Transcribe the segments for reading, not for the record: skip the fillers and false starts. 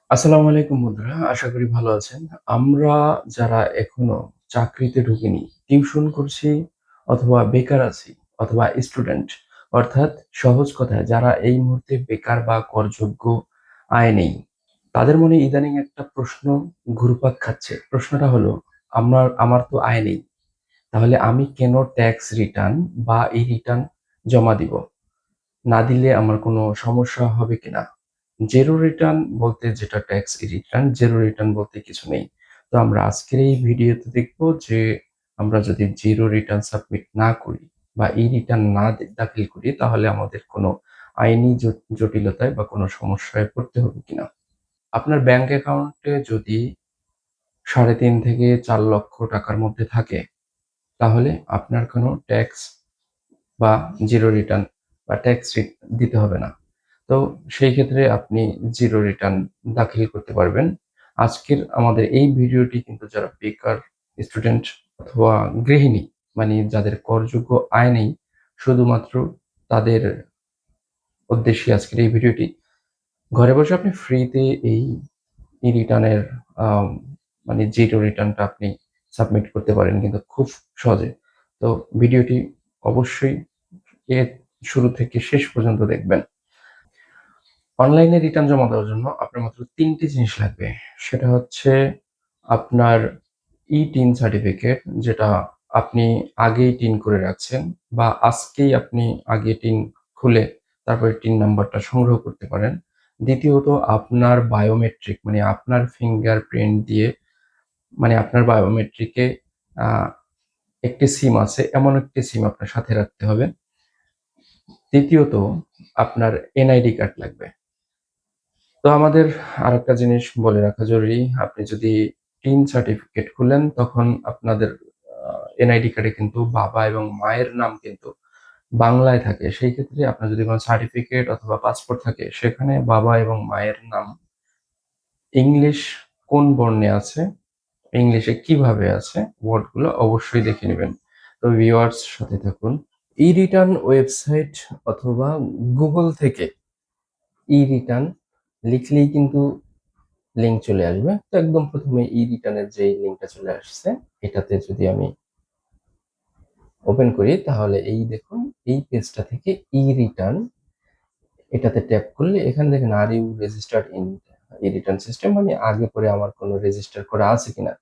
আসসালামু আলাইকুম বন্ধুরা। আশা করি ভালো আছেন। আমরা যারা এখনো চাকরিতে ঢুকিনি, টিউশন করছি অথবা বেকার আছি অথবা স্টুডেন্ট অর্থাৎ সহজ কথায় যারা এই মুহূর্তে বেকার বা করযোগ্য আয় নেই, তাদের মনে ইদানিং একটা প্রশ্ন ঘুরপাক খাচ্ছে। প্রশ্নটা হলো, আমার তো আয় নেই। তাহলে আমি কেন ট্যাক্স রিটার্ন বা এই রিটার্ন জমা দিব? না দিলে আমার কোনো সমস্যা হবে কিনা? জিরো রিটার্ন বলতে যেটা ট্যাক্স রিটার্ন, জিরো রিটার্ন বলতে কিছু নেই। তো আমরা আজকের এই ভিডিওতে দেখব যে আমরা যদি জিরো রিটার্ন সাবমিট না করি বা এই রিটার্ন না দাখিল করি তাহলে আমাদের কোনো আইনি জটিলতায় বা কোনো সমস্যায় পড়তে হবে কিনা। আপনার ব্যাংক অ্যাকাউন্টে যদি ৩.৫ থেকে ৪ লক্ষ টাকার মধ্যে থাকে তাহলে আপনার কোনো ট্যাক্স বা জিরো রিটার্ন বা ট্যাক্স দিতে হবে না। তো সেই ক্ষেত্রে আপনি জিরো রিটার্ন দাখিল করতে পারবেন। আজকের আমাদের এই ভিডিওটি কিন্তু যারা বেকার, স্টুডেন্ট অথবা গৃহিণী মানে যাদের করযোগ্য আয় নেই, শুধুমাত্র তাদের উদ্দেশ্যে আজকের এই ভিডিওটি। ঘরে বসে আপনি ফ্রিতে এই রিটার্নের আম মানে জিরো রিটার্নটা আপনি সাবমিট করতে পারেন কিন্তু খুব সহজে। তো ভিডিওটি অবশ্যই এর শুরু থেকে শেষ পর্যন্ত দেখবেন। অনলাইনে রিটার্ন জমা দেওয়ার জন্য আপনার মাত্র ৩ টি জিনিস লাগবে। সেটা হচ্ছে আপনার টিন সার্টিফিকেট, যেটা আপনি আগেই টিন করে রাখছেন বা আজকেই আপনি আগে টিন খুলে তারপরে টিন নাম্বারটা সংগ্রহ করতে পারেন। দ্বিতীয়ত আপনার বায়োমেট্রিক মানে আপনার ফিঙ্গারপ্রিন্ট দিয়ে মানে আপনার বায়োমেট্রিকে আ একটি সিম আছে, এমন একটি সিম আপনার সাথে রাখতে হবে। তৃতীয়ত আপনার এনআইডি কার্ড লাগবে। তো আমাদের আরেকটা জিনিস বলে রাখা জরুরি। আপনি যদি টিন সার্টিফিকেট খুলেন তখন আপনাদের এনআইডি কার্ডে কিন্তু বাবা এবং মায়ের নাম কিন্তু বাংলায় থাকে। সেই ক্ষেত্রে আপনার যদি কোনো সার্টিফিকেট অথবা পাসপোর্ট থাকে সেখানে বাবা এবং মায়ের নাম ইংলিশ কোন বর্ণে আছে, ইংলিশে কিভাবে আছে ওয়ার্ডগুলো অবশ্যই দেখে নিবেন। তো ভিউয়ার্স সাথে থাকুন। রিটার্ন ওয়েবসাইট অথবা গুগল থেকে রিটার্ন লিখলেই কিন্তু লিঙ্ক চলে আসবে। তো একদম প্রথমে রিটার্নের যে লিঙ্কটা চলে আসছে এটাতে যদি আমি ওপেন করি তাহলে এই দেখুন, এই পেজটা থেকে রিটার্ন এটাতে ট্যাপ করলে এখানে দেখেন are you registered in return system, মানে আগে পরে আমার কোনো রেজিস্টার করা আছে কিনা।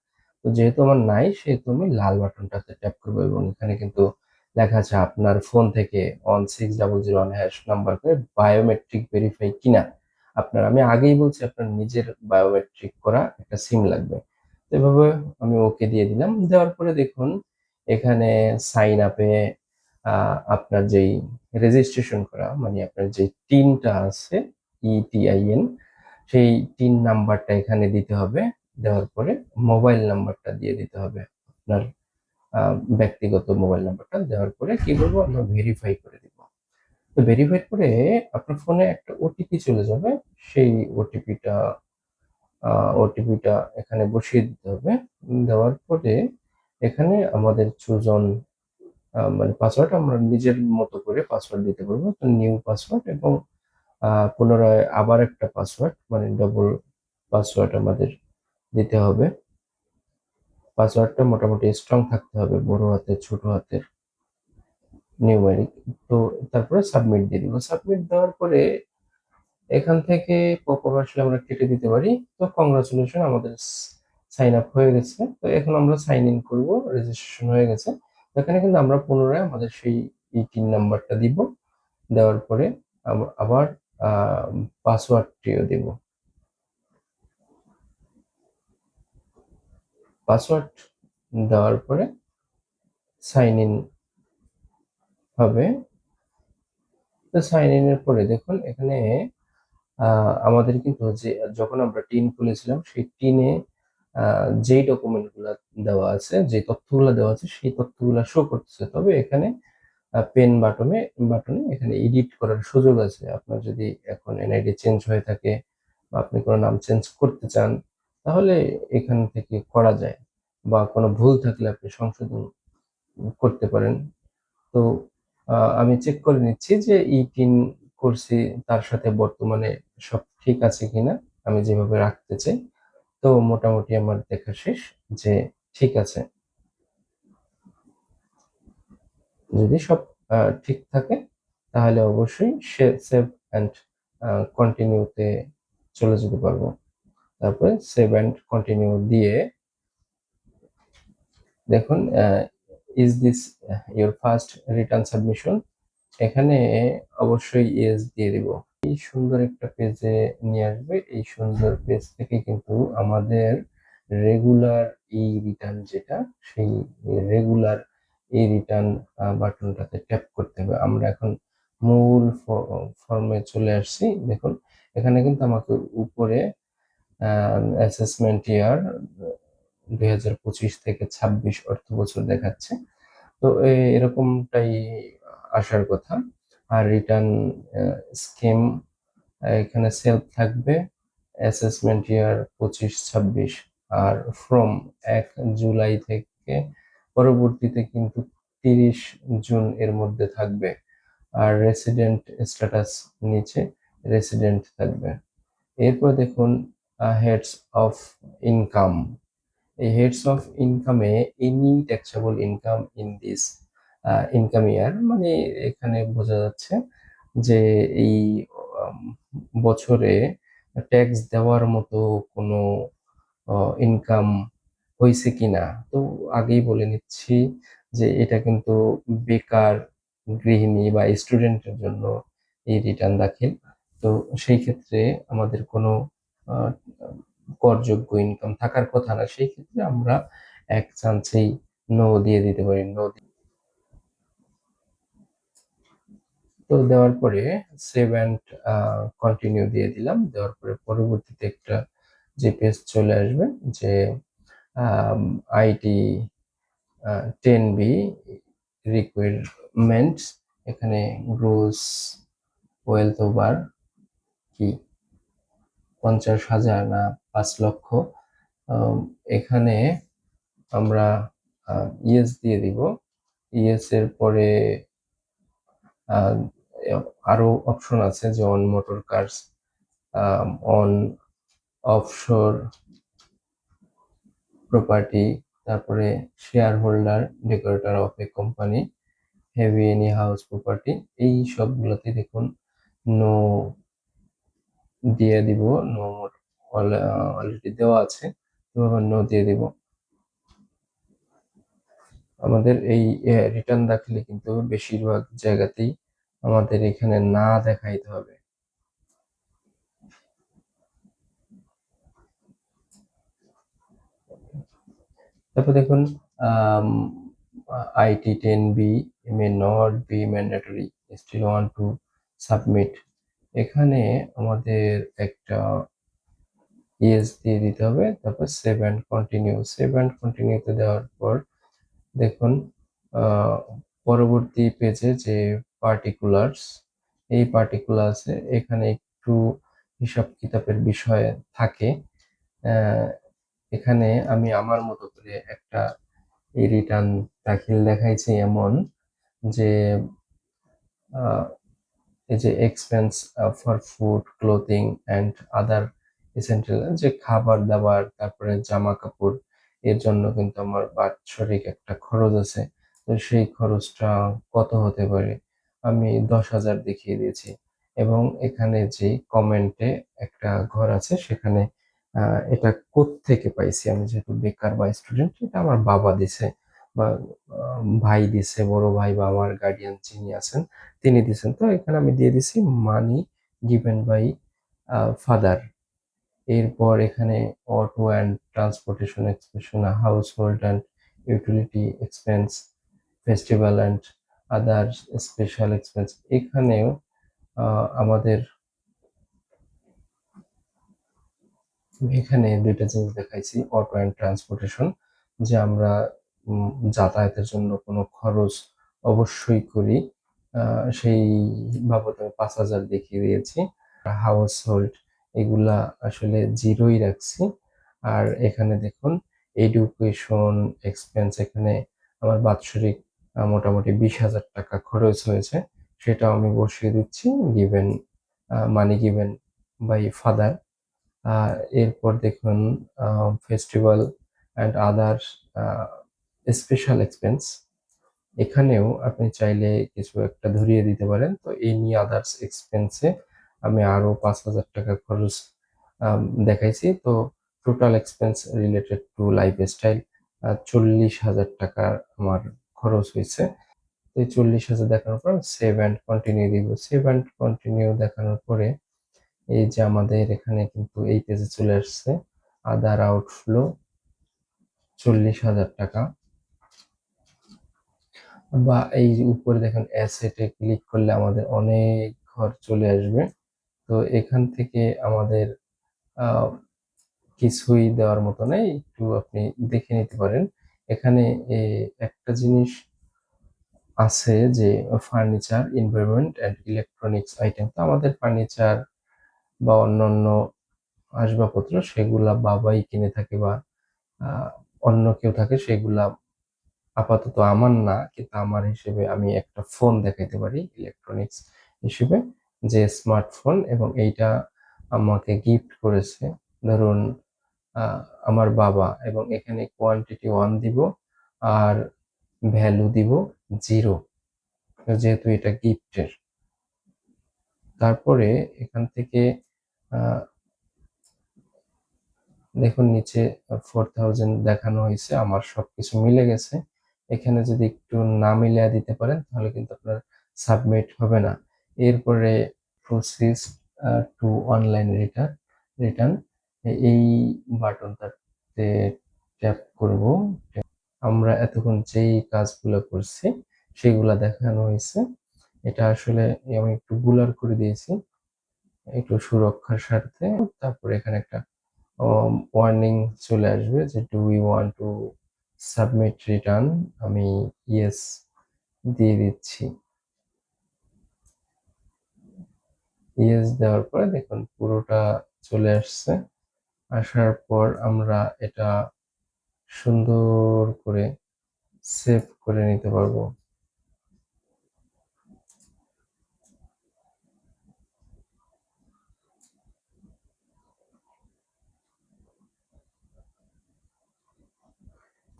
তো যেহেতু আমার নাই সেহেতু আমি লাল বাটনটাতে ট্যাপ করবো এবং এখানে কিন্তু লেখা আছে আপনার ফোন থেকে 16001# নাম্বার করে বায়োমেট্রিক ভেরিফাই কিনা আপনার। আমি আগেই বলছি আপনার নিজের বায়োমেট্রিক করা একটা সিম লাগবে। তো এভাবে আমি ওকে দিয়ে দিলাম। দেওয়ার পরে দেখুন এখানে সাইন আপে আপনার যেই রেজিস্ট্রেশন করা মানে আপনার যে টিনটা আছে ইটিআইএন, সেই টিন নাম্বারটা এখানে দিতে হবে। দেওয়ার পরে মোবাইল নাম্বারটা দিয়ে দিতে হবে আপনার ব্যক্তিগত মোবাইল নাম্বারটা। দেওয়ার পরে কি করবো, আমরা ভেরিফাই করে দিব। তো ভেরিফাই করে আপনার ফোনে একটা ওটিপি চলে যাবে। সেই ওটিপিটা এখানে বসিয়ে দিতে হবে। দেওয়ার পরে এখানে আমাদের চুজন মানে পাসওয়ার্ড আমরা নিজের মতো করে পাসওয়ার্ড দিতে পারবো। তো নিউ পাসওয়ার্ড এবং পুনরায় আবার একটা পাসওয়ার্ড মানে ডবল পাসওয়ার্ড আমাদের দিতে হবে। পাসওয়ার্ডটা মোটামুটি স্ট্রং থাকতে হবে, বড় হাতের ছোট হাতের নিউমেরিক। তো তারপরে সাবমিট দিয়ে দিব। সাবমিট দেওয়ার পরে এখান থেকে পপআপ আসলে আমরা কেটে দিতে পারি। তো কংগ্রাচুলেশন, আমাদের সাইন আপ হয়ে গেছে। তো এখন আমরা সাইন ইন করব, রেজিস্ট্রেশন হয়ে গেছে। এখানে কিন্তু আমরা পুনরায় আমাদের সেই টিন নাম্বারটা দিব। দেওয়ার পরে আবার পাসওয়ার্ডটিও দিব। পাসওয়ার্ড দেওয়ার পরে সাইন ইন হবে। তো সাইন ইন এর পরে দেখুন এখানে আমাদের কিন্তু যে যখন আমরা টিন খুলেছিলাম সেই টিনে যেই ডকুমেন্টগুলা দেওয়া আছে, যে তথ্যগুলা দেওয়া আছে সেই তথ্যগুলা শো করতেছে। তবে এখানে পেন বাটনে এখানে এডিট করার সুযোগ আছে। আপনার যদি এখন এনআইডি চেঞ্জ হয়ে থাকে বা আপনি কোনো নাম চেঞ্জ করতে চান তাহলে এখান থেকে করা যায়, বা কোনো ভুল থাকলে আপনি সংশোধন করতে পারেন। তো আমি চেক করে নিচ্ছি যে টিন করছি তার সাথে বর্তমানে সব ঠিক আছে কিনা। আমি যেভাবে রাখতে চাই। তো মোটামুটি আমার দেখা শেষ যে ঠিক আছে। যদি সব ঠিক থাকে তাহলে অবশ্যই সেভ অ্যান্ড কন্টিনিউতে চলে যেতে পারবো। তারপরে সেভ অ্যান্ড কন্টিনিউ দিয়ে দেখুন is this your first return submission, এখানে অবশ্যই ইয়েস দিয়ে দিব। এই সুন্দর একটা পেজে নিয়ে আসবে। এই সুন্দর পেজ থেকে কিন্তু আমাদের রেগুলার এই রিটার্ন যেটা, সেই রেগুলার এই রিটার্ন বাটনটাতে ট্যাপ করতে হবে। আমরা এখন মূল ফর্মে চলে আসছি। দেখুন এখানে কিন্তু আমাকে উপরে অ্যাসেসমেন্ট ইয়ার 2025 থেকে 26 অর্থ বছর দেখাচ্ছে। তো এরকমটাই আসার কথা। আর রিটার্ন স্কিম এখানে সেলফ থাকবে অ্যাসেসমেন্ট ইয়ার 25-26, আর ফ্রম 1 জুলাই থেকে পরবর্তীতে কিন্তু 30 জুন এর মধ্যে থাকবে। আর রেসিডেন্ট স্ট্যাটাস নিচে রেসিডেন্ট থাকবে। এরপর দেখুন হেডস অফ ইনকাম। এই হেডস অফ ইনকামে any taxable income in this income year, মানে এখানে বোঝা যাচ্ছে যে এই বছরে ট্যাক্স দেওয়ার মতো কোনো ইনকাম হয়েছে কিনা। তো আগেই বলে নিচ্ছি যে এটা কিন্তু বেকার, গৃহিণী বা স্টুডেন্টের জন্য এই রিটার্ন দাখিল। তো সেই ক্ষেত্রে আমাদের কোনো করযোগ্য ইনকাম থাকার কথা না। সেই ক্ষেত্রে আমরা এক চান্সেই নো দিয়ে দিতে পারি। নো তো দেওয়ার পরে সেভ অ্যান্ড কন্টিনিউ দিয়ে দিলাম। দেওয়ার পরে পরবর্তীতে একটা যে পেজ চলে আসবে যে আইটি 10B রিকোয়ারমেন্টস, এখানে গ্রোস ওয়েলথ ওভার কি 50,000 না 5 লক্ষ, এখানে আমরা ইয়েস দিয়ে দিব। ইয়েস এর পরে আরো অপশন আছে যে on motor cars, on offshore property, তারপরে shareholder director of a company, হেভি এনি হাউস প্রপার্টি, এই সবগুলোতে দেখুন নো দিয়ে দিব। নো অলরেডি দেওয়া আছে, তো আবার নো দিয়ে দিব। আমাদের এই রিটার্ন দাখিলে কিন্তু বেশিরভাগ জায়গাতেই আমাদের এখানে না দেখাইতে হবে। তারপর দেখুন IT 10B may not be mandatory, still want to submit, এখানে আমাদের একটা ইয়েস দিয়ে দিতে হবে। তারপর save and continue. Save and কন্টিনিউতে দেওয়ার পর দেখুন পরবর্তী পেজে যে পার্টিকুলার্স, এই পার্টিকুলার্সে এখানে একটু হিসাব কিতাবের বিষয় থাকে। এখানে আমি আমার মতো করে একটা এই রিটার্ন দাখিল দেখাইছি এমন যে এই যে expense for food clothing and other essential, যে খাবার দাবার তারপরে জামা কাপড়, এর জন্য কিন্তু আমার বাৎসরিক একটা খরচ আছে। তো সেই খরচটা কত হতে পারে আমি 10,000 দেখিয়ে দিয়েছি। এবং এখানে যে কমেন্টে একটা ঘর আছে সেখানে এটা কোত্থেকে পাইছি, আমি যেহেতু বেকার বা স্টুডেন্ট, এটা আমার বাবা দিছে বা ভাই দিছে, বড় ভাই বা আমার গার্ডিয়ান যিনি আছেন তিনি দিছেন। তো এখানে আমি দিয়ে দিছি মানি গিভেন বাই ফাদার। এরপর এখানে auto and transportation expense, household and utility expense, festival and other special expense, এখানেও আমাদের এখানে দুইটা জিনিস দেখাইছি। অটো অ্যান্ড ট্রান্সপোর্টেশন, যে আমরা যাতায়াতের জন্য কোনো খরচ অবশ্যই করি, সেই বাবদ আমি 5,000 দেখিয়ে দিয়েছি। হাউস হোল্ড এগুলা আসলে জিরোই রাখছি। আর এখানে দেখুন এডুকেশন এক্সপেন্স, এখানে আমার বাৎসরিক মোটামুটি 20,000 টাকা খরচ হয়েছে, সেটাও আমি বসিয়ে দিচ্ছি given money given by father. এরপর দেখুন festival and others a special expense. এখানেও আপনি চাইলে কিছু একটা ধরিয়ে দিতে পারেন। তো এনি আদার্স এক্সপেন্স এ আমি আরো ৳৫,০০০ খরচ দেখাইছি। তো total expense related to lifestyle ৳৪০,০০০ আমার খরচ হইছে। তো এই ৪০,০০০ দেখানোর পর সেভ অ্যান্ড কন্টিনিউ দিব। সেভ অ্যান্ড কন্টিনিউ দেখানোর পরে এই যে আমাদের এখানে কিন্তু এই পেজে চলে আসছে। আদার আউটফ্লো ৳৪০,০০০ বা এই যে উপরে দেখেন অ্যাসেট এ ক্লিক করলে আমাদের অনেক ঘর চলে আসবে। তো এখান থেকে আমাদের আ কিছুই দেওয়ার মতো নেই। একটু আপনি দেখে নিতে পারেন। এখানে এ একটা জিনিস আছে যে furniture, environment and electronics item. তো আমাদের ফার্নিচার বা অন্যান্য আসবাবপত্র সেগুলা বাবাই কিনে থাকে বা আ অন্য কেউ থাকে সেগুলা আপাতত আমার না। কিন্তু আমার হিসেবে আমি একটা ফোন দেখাইতে পারি ইলেকট্রনিক্স হিসেবে যে স্মার্টফোন এবং এইটা আমাকে গিফট করেছে ধরুন আ আমার বাবা এবং এখানে কোয়ান্টিটি 1 দিব আর ভ্যালু দিব 0 যেহেতু এটা গিফটের। তারপরে এখান থেকে আ দেখুন নিচে 4000 দেখানো হইছে। আমার সবকিছু মিলে গেছে। এখানে যদি একটু না মিলায়া দিতে পারেন তাহলে কিন্তু আপনার সাবমিট হবে না। এরপরে প্রসিস টু অনলাইন রিটার্ন এই বাটনটাতে ট্যাপ করব। আমরা এতক্ষণ যেই কাজগুলা করছি সেগুলা দেখানো হইছে। এটা আসলে আমি একটু ব্লার করে দিয়েছি একটু সুরক্ষার স্বার্থে। তারপরে এখানে একটা ওয়ার্নিং চলে আসবে যে do you want to submit return আমি ইয়েস দিয়ে দিচ্ছি। ইয়েস দেওয়ার পরে দেখুন পুরোটা চলে আসছে। আসার পর আমরা এটা সুন্দর করে সেভ করে নিতে পারবো।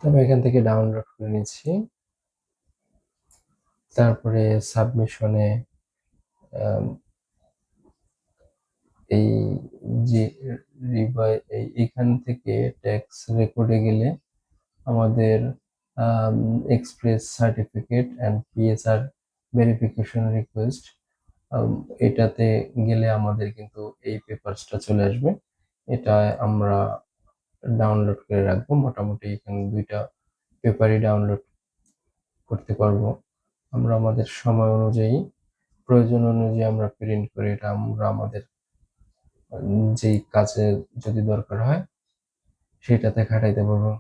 তো আমি এখান থেকে ডাউনলোড করে নিচ্ছি। তারপরে সাবমিশনে আম এই যে এইখান থেকে ট্যাক্স রেকর্ডে গেলে আমাদের um express certificate and PSR verification request um এটাতে গেলে আমাদের কিন্তু এই পেপারসটা চলে আসবে। এটা আমরা ডাউনলোড করে রাখবো। মোটামুটি এখানে ২ টা পেপারই ডাউনলোড করতে পারবো। আমরা আমাদের সময় অনুযায়ী, প্রয়োজন অনুযায়ী আমরা প্রিন্ট করে এটা আমরা আমাদের যেই কাজে যদি দরকার হয় সেটাতে খাটাইতে পারবো।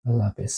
আল্লাহ হাফেজ।